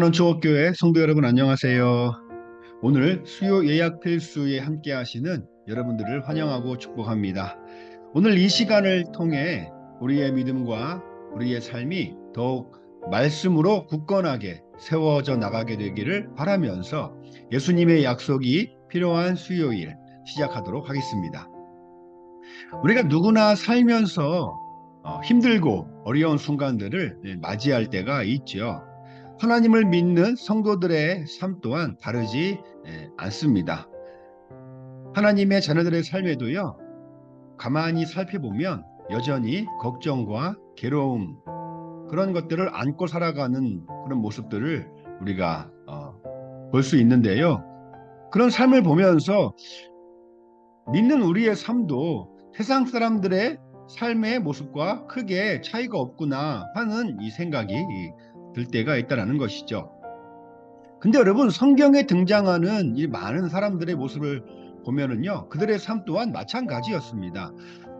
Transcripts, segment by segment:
한원초목교회 성도 여러분 안녕하세요. 오늘 수요 예약 필수에 함께 하시는 여러분들을 환영하고 축복합니다. 오늘 이 시간을 통해 우리의 믿음과 우리의 삶이 더욱 말씀으로 굳건하게 세워져 나가게 되기를 바라면서 예수님의 약속이 필요한 수요일 시작하도록 하겠습니다. 우리가 누구나 살면서 힘들고 어려운 순간들을 맞이할 때가 있죠. 하나님을 믿는 성도들의 삶 또한 다르지 않습니다. 하나님의 자녀들의 삶에도요, 가만히 살펴보면 여전히 걱정과 괴로움, 그런 것들을 안고 살아가는 그런 모습들을 우리가 볼 수 있는데요. 그런 삶을 보면서 믿는 우리의 삶도 세상 사람들의 삶의 모습과 크게 차이가 없구나 하는 이 생각이 들 때가 있다는 것이죠. 근데 여러분, 성경에 등장하는 이 많은 사람들의 모습을 보면은요, 그들의 삶 또한 마찬가지였습니다.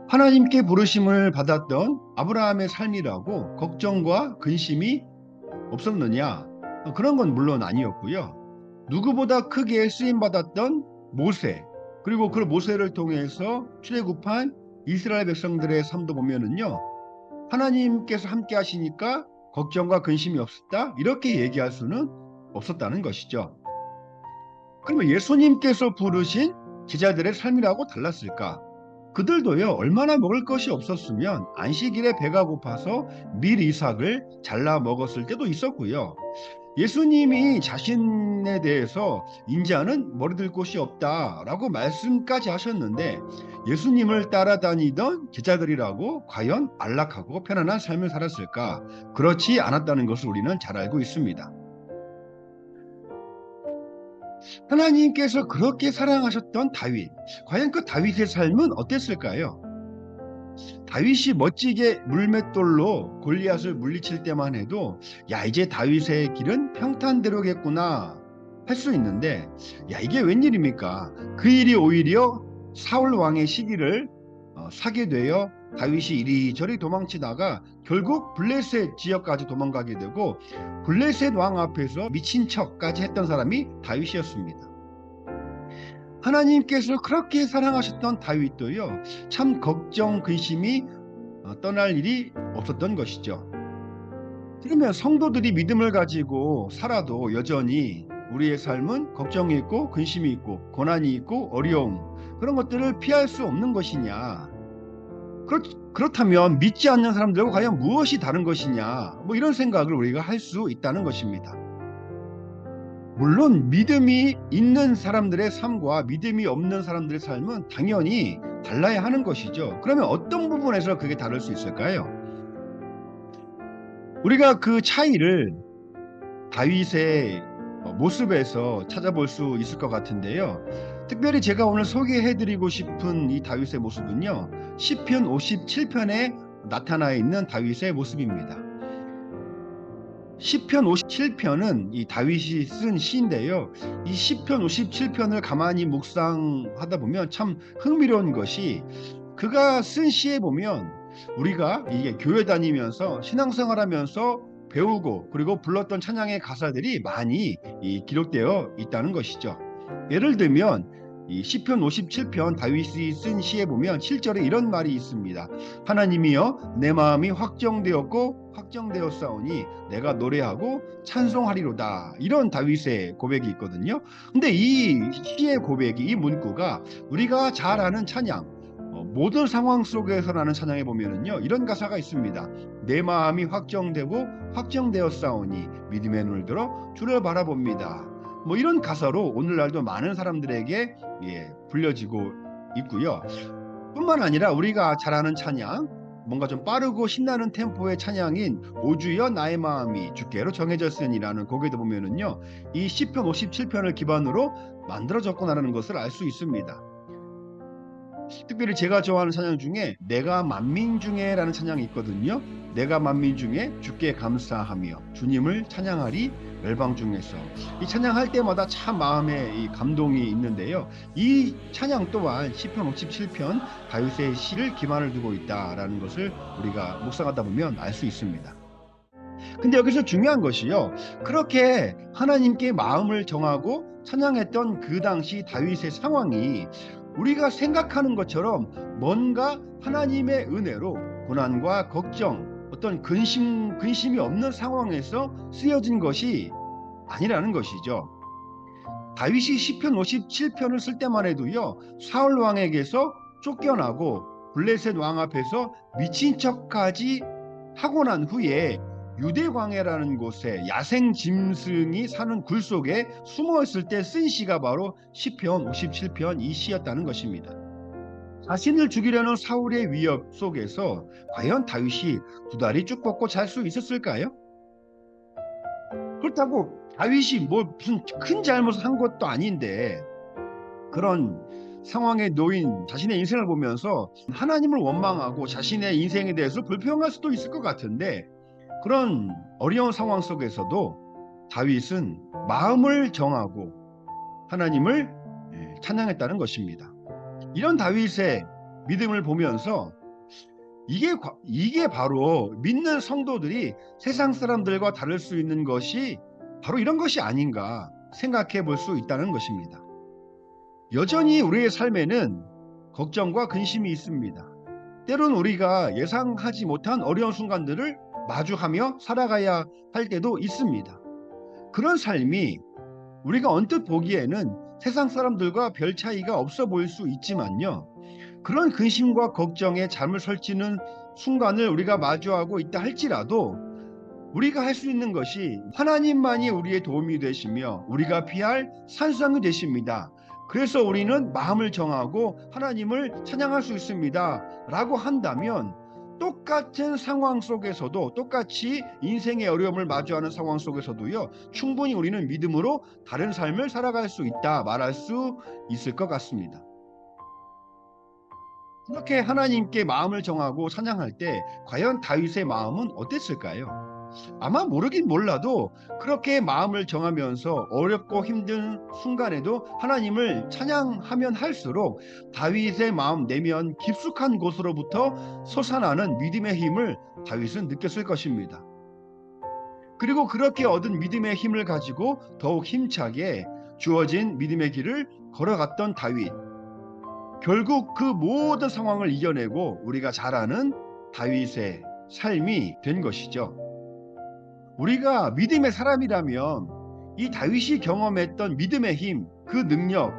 하나님께 부르심을 받았던 아브라함의 삶이라고 걱정과 근심이 없었느냐? 그런 건 물론 아니었고요. 누구보다 크게 쓰임받았던 모세, 그리고 그 모세를 통해서 출애굽한 이스라엘 백성들의 삶도 보면은요, 하나님께서 함께 하시니까 걱정과 근심이 없었다, 이렇게 얘기할 수는 없었다는 것이죠. 그러면 예수님께서 부르신 제자들의 삶이라고 달랐을까? 그들도요, 얼마나 먹을 것이 없었으면 안식일에 배가 고파서 밀 이삭을 잘라 먹었을 때도 있었고요. 예수님이 자신에 대해서 인자는 머리들 곳이 없다라고 말씀까지 하셨는데, 예수님을 따라다니던 제자들이라고 과연 안락하고 편안한 삶을 살았을까? 그렇지 않았다는 것을 우리는 잘 알고 있습니다. 하나님께서 그렇게 사랑하셨던 다윗, 과연 그 다윗의 삶은 어땠을까요? 다윗이 멋지게 물맷돌로 골리앗을 물리칠 때만 해도 야, 이제 다윗의 길은 평탄대로겠구나 할 수 있는데, 야, 이게 웬일입니까? 그 일이 오히려 사울 왕의 시기를 사게 되어 다윗이 이리저리 도망치다가 결국 블레셋 지역까지 도망가게 되고, 블레셋 왕 앞에서 미친 척까지 했던 사람이 다윗이었습니다. 하나님께서 그렇게 사랑하셨던 다윗도요, 참 걱정 근심이 떠날 일이 없었던 것이죠. 그러면 성도들이 믿음을 가지고 살아도 여전히 우리의 삶은 걱정이 있고 근심이 있고 고난이 있고 어려움, 그런 것들을 피할 수 없는 것이냐? 그렇다면 믿지 않는 사람들과 과연 무엇이 다른 것이냐? 뭐 이런 생각을 우리가 할 수 있다는 것입니다. 물론 믿음이 있는 사람들의 삶과 믿음이 없는 사람들의 삶은 당연히 달라야 하는 것이죠. 그러면 어떤 부분에서 그게 다를 수 있을까요? 우리가 그 차이를 다윗의 모습에서 찾아볼 수 있을 것 같은데요. 특별히 제가 오늘 소개해드리고 싶은 이 다윗의 모습은요, 시편 57편에 나타나 있는 다윗의 모습입니다. 시편 57편은 이 다윗이 쓴 시인데요. 이 시편 57편을 가만히 묵상하다 보면 참 흥미로운 것이, 그가 쓴 시에 보면 우리가 이게 교회 다니면서 신앙생활하면서 배우고 그리고 불렀던 찬양의 가사들이 많이 기록되어 있다는 것이죠. 예를 들면 이 시편 57편 다윗이 쓴 시에 보면 7절에 이런 말이 있습니다. 하나님이여, 내 마음이 확정되었고 확정되었사오니 내가 노래하고 찬송하리로다. 이런 다윗의 고백이 있거든요. 근데 이 시의 고백이, 이 문구가 우리가 잘 아는 찬양, 모든 상황 속에서라는 찬양에 보면은요, 이런 가사가 있습니다. 내 마음이 확정되고 확정되었사오니 믿음의 눈을 들어 주를 바라봅니다. 뭐 이런 가사로 오늘날도 많은 사람들에게 불려지고 있고요. 뿐만 아니라 우리가 잘 아는 찬양, 뭔가 좀 빠르고 신나는 템포의 찬양인 오주여 나의 마음이 주께로 정해졌으니라는 곡에도 보면은요, 이 시편 57편을 기반으로 만들어졌구나라는 것을 알 수 있습니다. 특별히 제가 좋아하는 찬양 중에 내가 만민 중에라는 찬양이 있거든요. 내가 만민 중에 주께 감사하며 주님을 찬양하리 열방 중에서. 이 찬양할 때마다 참 마음에 이 감동이 있는데요. 이 찬양 또한 시편 57편 다윗의 시를 기반을 두고 있다라는 것을 우리가 묵상하다 보면 알 수 있습니다. 근데 여기서 중요한 것이요, 그렇게 하나님께 마음을 정하고 찬양했던 그 당시 다윗의 상황이 우리가 생각하는 것처럼 뭔가 하나님의 은혜로 고난과 걱정, 어떤 근심이 없는 상황에서 쓰여진 것이 아니라는 것이죠. 다윗이 시편 57편을 쓸 때만 해도요, 사울 왕에게서 쫓겨나고 블레셋 왕 앞에서 미친 척까지 하고 난 후에 유대 광야라는 곳에 야생 짐승이 사는 굴 속에 숨어 있을 때 쓴 시가 바로 시편 57편 이 시였다는 것입니다. 자신을 죽이려는 사울의 위협 속에서 과연 다윗이 두 다리 쭉 뻗고 잘 수 있었을까요? 그렇다고 다윗이 뭐 무슨 큰 잘못을 한 것도 아닌데 그런 상황에 놓인 자신의 인생을 보면서 하나님을 원망하고 자신의 인생에 대해서 불평할 수도 있을 것 같은데, 그런 어려운 상황 속에서도 다윗은 마음을 정하고 하나님을 찬양했다는 것입니다. 이런 다윗의 믿음을 보면서 이게 바로 믿는 성도들이 세상 사람들과 다를 수 있는 것이 바로 이런 것이 아닌가 생각해 볼 수 있다는 것입니다. 여전히 우리의 삶에는 걱정과 근심이 있습니다. 때론 우리가 예상하지 못한 어려운 순간들을 마주하며 살아가야 할 때도 있습니다. 그런 삶이 우리가 언뜻 보기에는 세상 사람들과 별 차이가 없어 보일 수 있지만요, 그런 근심과 걱정에 잠을 설치는 순간을 우리가 마주하고 있다 할지라도 우리가 할 수 있는 것이 하나님만이 우리의 도움이 되시며 우리가 피할 산성이 되십니다. 그래서 우리는 마음을 정하고 하나님을 찬양할 수 있습니다 라고 한다면, 똑같은 상황 속에서도, 똑같이 인생의 어려움을 마주하는 상황 속에서도요, 충분히 우리는 믿음으로 다른 삶을 살아갈 수 있다 말할 수 있을 것 같습니다. 그렇게 하나님께 마음을 정하고 찬양할 때 과연 다윗의 마음은 어땠을까요? 아마 모르긴 몰라도 그렇게 마음을 정하면서 어렵고 힘든 순간에도 하나님을 찬양하면 할수록 다윗의 마음 내면 깊숙한 곳으로부터 솟아나는 믿음의 힘을 다윗은 느꼈을 것입니다. 그리고 그렇게 얻은 믿음의 힘을 가지고 더욱 힘차게 주어진 믿음의 길을 걸어갔던 다윗, 결국 그 모든 상황을 이겨내고 우리가 잘 아는 다윗의 삶이 된 것이죠. 우리가 믿음의 사람이라면 이 다윗이 경험했던 믿음의 힘, 그 능력,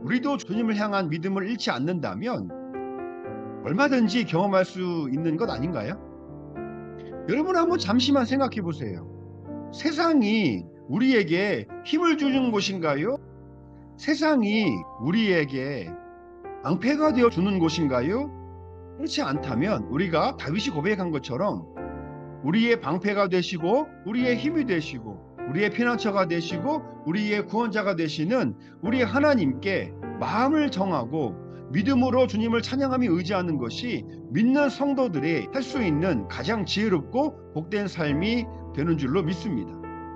우리도 주님을 향한 믿음을 잃지 않는다면 얼마든지 경험할 수 있는 것 아닌가요? 여러분 한번 잠시만 생각해 보세요. 세상이 우리에게 힘을 주는 곳인가요? 세상이 우리에게 낭패가 되어 주는 곳인가요? 그렇지 않다면 우리가 다윗이 고백한 것처럼 우리의 방패가 되시고 우리의 힘이 되시고 우리의 피난처가 되시고 우리의 구원자가 되시는 우리 하나님께 마음을 정하고 믿음으로 주님을 찬양하며 의지하는 것이 믿는 성도들이 할 수 있는 가장 지혜롭고 복된 삶이 되는 줄로 믿습니다.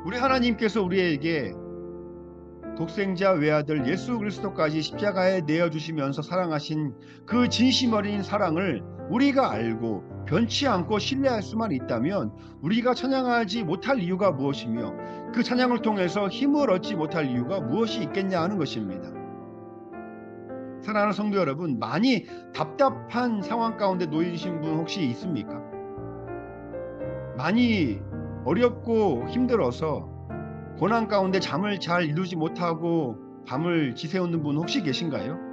우리 하나님께서 우리에게 독생자 외아들 예수 그리스도까지 십자가에 내어주시면서 사랑하신 그 진심 어린 사랑을 우리가 알고 변치 않고 신뢰할 수만 있다면 우리가 찬양하지 못할 이유가 무엇이며 그 찬양을 통해서 힘을 얻지 못할 이유가 무엇이 있겠냐 하는 것입니다. 사랑하는 성도 여러분, 많이 답답한 상황 가운데 놓이신 분 혹시 있습니까? 많이 어렵고 힘들어서 고난 가운데 잠을 잘 이루지 못하고 밤을 지새우는 분 혹시 계신가요?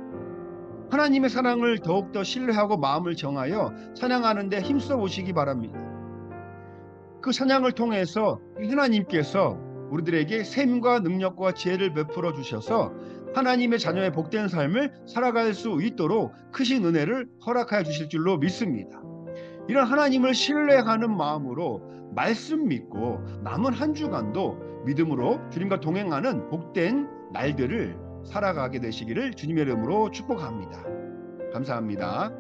하나님의 사랑을 더욱더 신뢰하고 마음을 정하여 찬양하는 데 힘써 보시기 바랍니다. 그 찬양을 통해서 하나님께서 우리들에게 샘과 능력과 지혜를 베풀어 주셔서 하나님의 자녀의 복된 삶을 살아갈 수 있도록 크신 은혜를 허락하여 주실 줄로 믿습니다. 이런 하나님을 신뢰하는 마음으로 말씀 믿고 남은 한 주간도 믿음으로 주님과 동행하는 복된 날들을 살아가게 되시기를 주님의 이름으로 축복합니다. 감사합니다.